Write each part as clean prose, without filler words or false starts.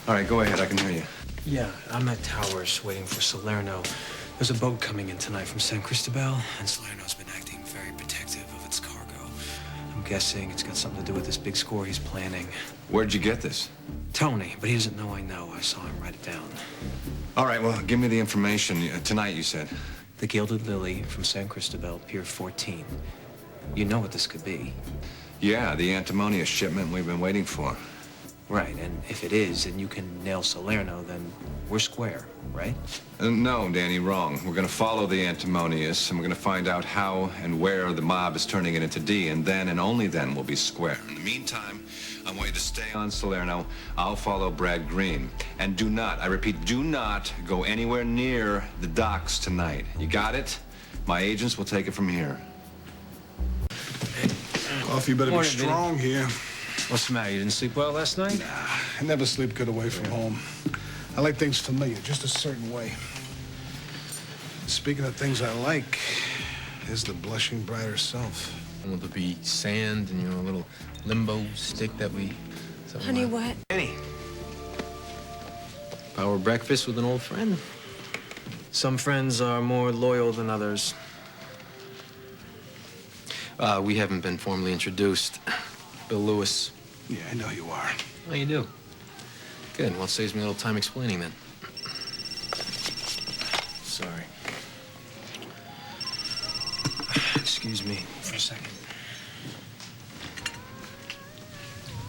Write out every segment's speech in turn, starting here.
All right, go ahead. I can hear you. Yeah, I'm at Towers waiting for Salerno. There's a boat coming in tonight from San Cristobal, and Salerno's been acting very protective of its cargo. I'm guessing it's got something to do with this big score he's planning. Where'd you get this? Tony, but he doesn't know I know. I saw him write it down. All right, well, give me the information. Tonight, you said. The Gilded Lily from San Cristobal, Pier 14. You know what this could be. Yeah, the antimony shipment we've been waiting for. Right, and if it is, and you can nail Salerno, then we're square, right? No, Danny, wrong. We're going to follow the antimonious, and we're going to find out how and where the mob is turning it into D, and then and only then we'll be square. In the meantime, I want you to stay on Salerno. I'll follow Brad Green. And do not, I repeat, do not go anywhere near the docks tonight. You got it? My agents will take it from here. Coffee better be strong here. What's the matter? You didn't sleep well last night? Nah, I never sleep good away from home. I like things familiar, just a certain way. Speaking of things I like, is the blushing bride herself. Will there be sand and, a little limbo stick that we... Honey, what? Manny. Power breakfast with an old friend. Some friends are more loyal than others. We haven't been formally introduced. Bill Lewis. Yeah, I know you are. Oh, you do? Good. Well, it saves me a little time explaining then. Sorry. Excuse me for a second.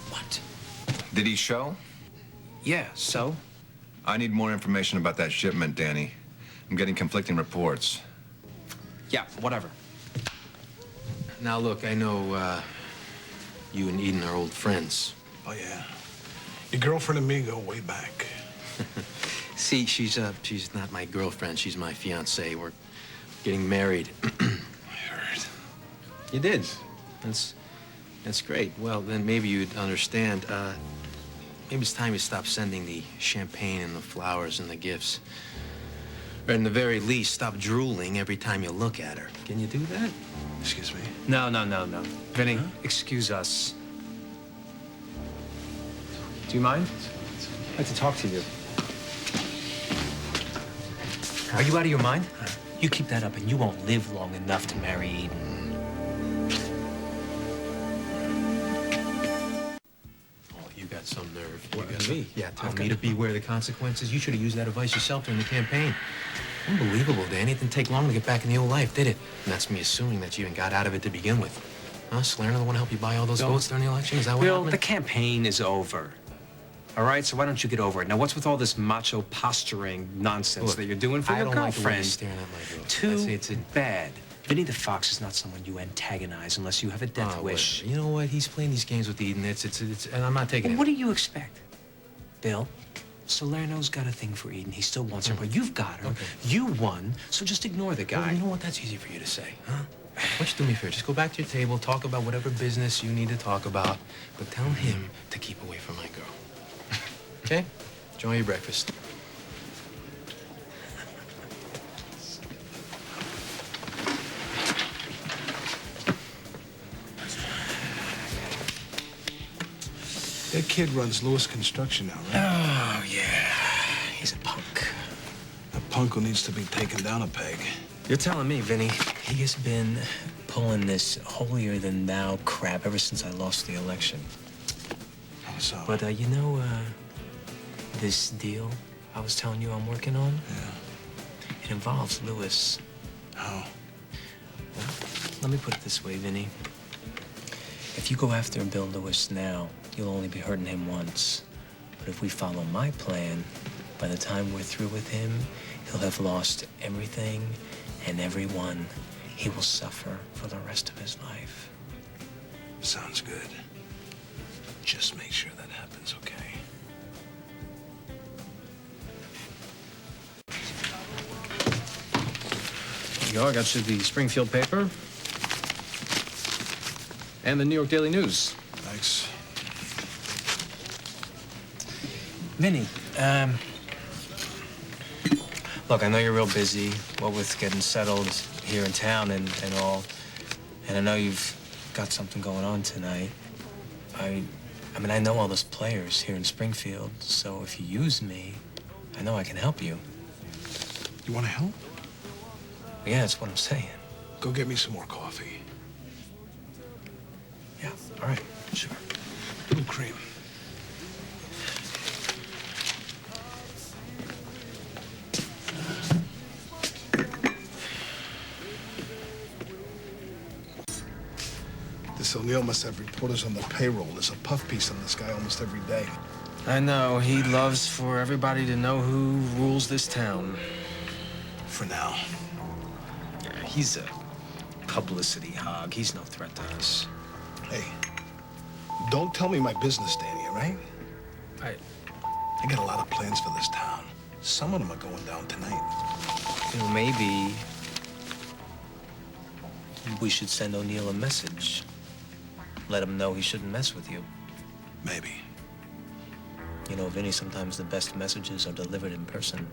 What? Did he show? Yeah, so? I need more information about that shipment, Danny. I'm getting conflicting reports. Yeah, whatever. Now, look, I know, you and Eden are old friends. Oh, yeah. Your girlfriend and me go way back. See, she's not my girlfriend. She's my fiancée. We're getting married. I heard. You did? That's great. Well, then maybe you'd understand. Maybe it's time you stop sending the champagne and the flowers and the gifts. Or in the very least, stop drooling every time you look at her. Can you do that? Excuse me? No. Vinny, excuse us. Do you mind? I'd like to talk to you. Are you out of your mind? You keep that up and you won't live long enough to marry Eden. Oh, you got some nerve. What, You got me? Yeah, tell me to beware the consequences. You should have used that advice yourself during the campaign. Unbelievable, Danny. It didn't take long to get back in the old life, did it? And that's me assuming that you even got out of it to begin with. Huh? Salerno the one to help you buy all those votes during the election? Is that what Bill, happened? the campaign is over. All right, so why don't you get over it? Now, what's with all this macho posturing nonsense that you're doing for I your don't like the way you're girlfriend? staring at my girl. Too bad. Vinny the Fox is not someone you antagonize unless you have a death wish. You know what? He's playing these games with Eden. And I'm not taking Well, it. what do you expect? Bill, Salerno's got a thing for Eden. He still wants her, but you've got her. Okay. You won, so just ignore the guy. Well, you know what? That's easy for you to say, huh? Why don't you do me a favor? Just go back to your table, talk about whatever business you need to talk about, but tell him to keep away from my girl. Okay? Enjoy your breakfast. That kid runs Lewis Construction now, right? Oh, yeah. He's a punk. A punk who needs to be taken down a peg. You're telling me, Vinny. He has been pulling this holier-than-thou crap ever since I lost the election. How so? But, this deal I was telling you I'm working on? Yeah. It involves Lewis. How? Well, let me put it this way, Vinny. If you go after Bill Lewis now, you'll only be hurting him once. But if we follow my plan, by the time we're through with him, he'll have lost everything and everyone. He will suffer for the rest of his life. Sounds good. Just make sure that happens, okay? There you go. I got you the Springfield paper and the New York Daily News. Thanks. Vinny, look, I know you're real busy, what with getting settled here in town and all, and I know you've got something going on tonight. I I mean, I know all those players here in Springfield, so if you use me, I know I can help you. You want to help? Yeah, that's what I'm saying. Go get me some more coffee. Yeah, all right, sure. Little cream. This O'Neill must have reporters on the payroll. There's a puff piece on this guy almost every day. I know. He loves for everybody to know who rules this town. For now. Yeah, he's a publicity hog. He's no threat to us. Hey, don't tell me my business, Danny, all right? I got a lot of plans for this town. Some of them are going down tonight. You know, maybe we should send O'Neill a message. Let him know he shouldn't mess with you. Maybe. You know, Vinny, sometimes the best messages are delivered in person.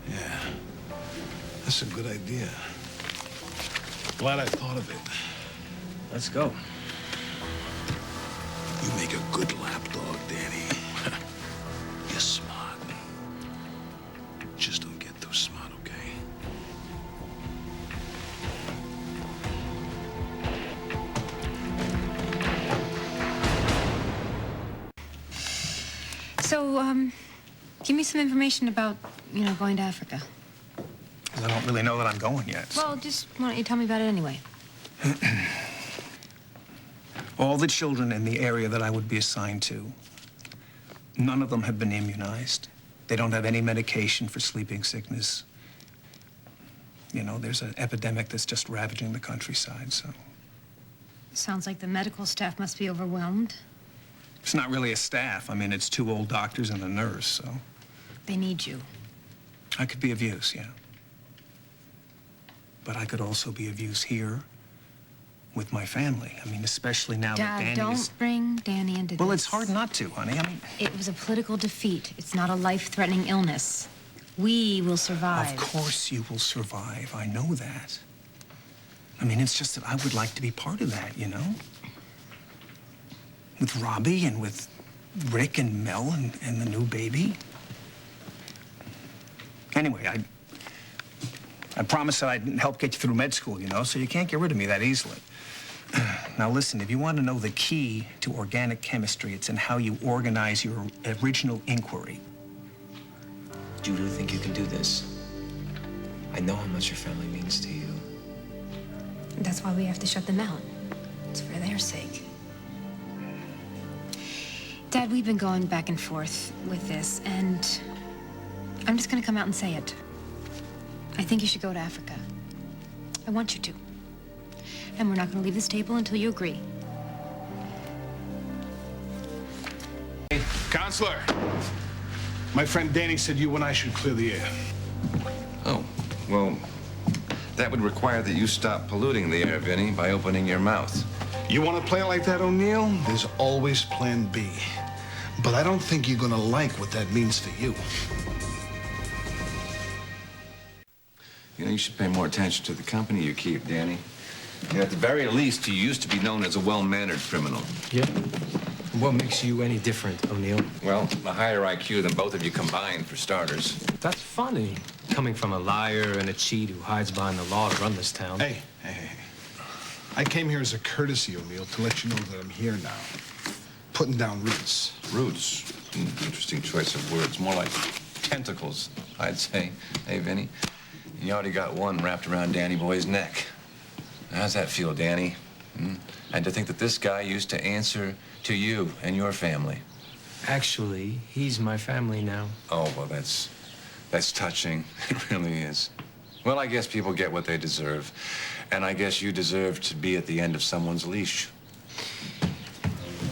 Yeah, that's a good idea. Glad I thought of it. Let's go. You make a good lapdog, Danny. You're smart. Just don't get too smart, okay? So, give me some information about, going to Africa. I don't really know that I'm going yet. Well, just why don't you tell me about it anyway? All the children in the area that I would be assigned to, none of them have been immunized. They don't have any medication for sleeping sickness. You know, there's an epidemic that's just ravaging the countryside, so... Sounds like the medical staff must be overwhelmed. It's not really a staff. I mean, it's 2 old doctors and a nurse, so... They need you. I could be of use, yeah. But I could also be of use here with my family. I mean, especially now that Dad, Danny is... don't bring Danny into this. Well, it's hard not to, honey. I mean... It was a political defeat. It's not a life-threatening illness. We will survive. Of course you will survive. I know that. I mean, it's just that I would like to be part of that, you know? With Robbie and with Rick and Mel and the new baby. Anyway, I promised that I'd help get you through med school, you know, so you can't get rid of me that easily. Now, listen, if you want to know the key to organic chemistry, it's in how you organize your original inquiry. Do you really think you can do this? I know how much your family means to you. That's why we have to shut them out. It's for their sake. Dad, we've been going back and forth with this, and I'm just gonna come out and say it. I think you should go to Africa. I want you to. And we're not gonna leave this table until you agree. Hey, Counselor. My friend Danny said you and I should clear the air. Oh, well, that would require that you stop polluting the air, Vinny, by opening your mouth. You want to play like that, O'Neill? There's always plan B. But I don't think you're gonna like what that means for you. You know, you should pay more attention to the company you keep, Danny. You know, at the very least, you used to be known as a well-mannered criminal. Yeah? What makes you any different, O'Neill? Well, a higher IQ than both of you combined, for starters. That's funny, coming from a liar and a cheat who hides behind the law to run this town. Hey. I came here as a courtesy, O'Neill, to let you know that I'm here now. Putting down roots. Roots? Interesting choice of words. More like tentacles, I'd say. Hey, Vinny, you already got one wrapped around Danny Boy's neck. How's that feel, Danny? And to think that this guy used to answer to you and your family. Actually, he's my family now. Oh, well, that's touching. It really is. Well, I guess people get what they deserve. And I guess you deserve to be at the end of someone's leash.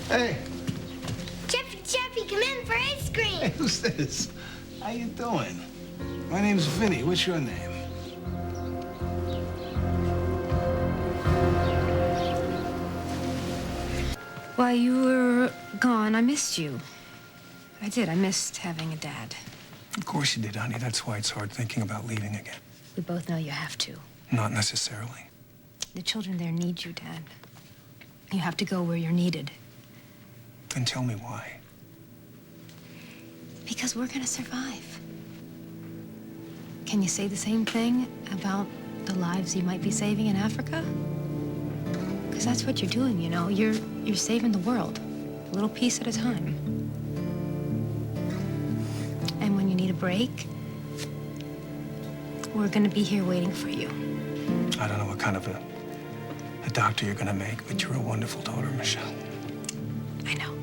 Hey. Jeffy, come in for ice cream. Hey, who's this? How you doing? My name's Vinny. What's your name? While you were gone, I missed you. I did. I missed having a dad. Of course you did, honey. That's why it's hard thinking about leaving again. We both know you have to. Not necessarily. The children there need you, Dad. You have to go where you're needed. Then tell me why. Because we're gonna survive. Can you say the same thing about the lives you might be saving in Africa? Because that's what you're doing, you know. You're saving the world, a little piece at a time. And when you need a break, we're gonna be here waiting for you. I don't know what kind of a doctor you're gonna make, but you're a wonderful daughter, Michelle. I know.